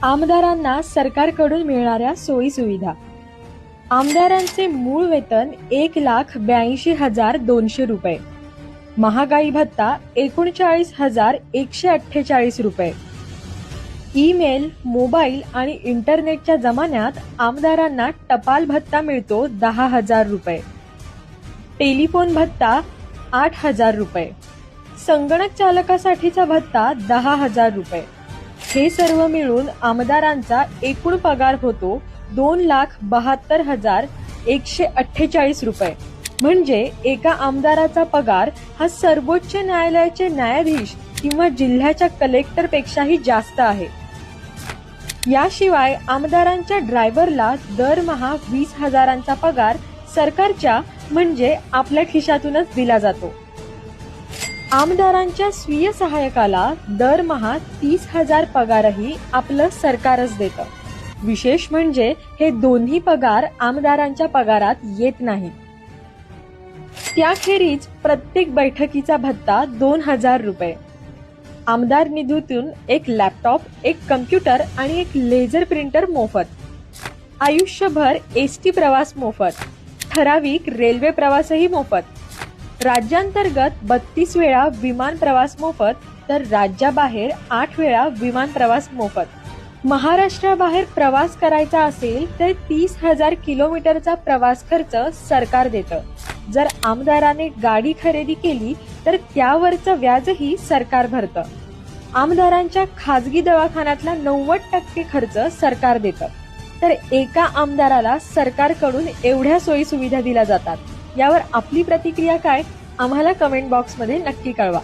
आमदारांना सरकारकडून मिळणाऱ्या सोयी सुविधा. आमदारांचे मूळ वेतन 1,82,200 रुपये. महागाई भत्ता 39,148 रुपये. ईमेल, मोबाईल आणि इंटरनेटच्या जमान्यात आमदारांना टपाल भत्ता मिळतो 10,000 रुपये. टेलिफोन भत्ता 8,000 रुपये. संगणक चालकासाठीचा भत्ता 10,000 रुपये. हे सर्व मिळून आमदारांचा एकूण पगार होतो 2,72,148 रुपये. म्हणजे एका आमदाराचा पगार हा सर्वोच्च न्यायालयाचे न्यायाधीश किंवा जिल्ह्याच्या कलेक्टर पेक्षाही जास्त आहे. याशिवाय आमदारांच्या ड्रायव्हरला दरमहा 20,000चा पगार सरकारच्या म्हणजे आपल्या खिशातूनच दिला जातो. आमदारांच्या स्वीय सहाय्यकाला दरमहा 30,000 पगारही आपलं सरकारच देतं. विशेष म्हणजे हे दोन्ही पगार आमदारांच्या पगारात येत नाही. त्याखेरीज प्रत्येक बैठकीचा भत्ता 2,000 रुपये. आमदार निधीतून एक लॅपटॉप, एक कम्प्युटर आणि एक लेझर प्रिंटर मोफत. आयुष्यभर एसटी प्रवास मोफत. ठराविक रेल्वे प्रवासही मोफत. राज्यांतर्गत 32 वेळा विमान प्रवास मोफत, तर राज्याबाहेर 8 वेळा विमान प्रवास मोफत. महाराष्ट्राबाहेर प्रवास करायचा असेल तर 30,000 किलोमीटरचा प्रवास खर्च सरकार देतं. जर आमदाराने गाडी खरेदी केली तर त्यावरचं व्याजही सरकार भरतं. आमदारांच्या खाजगी दवाखान्यातला 90% खर्च सरकार देतं. तर एका आमदाराला सरकारकडून एवढ्या सोयी सुविधा दिल्या जातात. यावर आपली प्रतिक्रिया काय? आम्हाला कमेंट बॉक्समध्ये नक्की कळवा.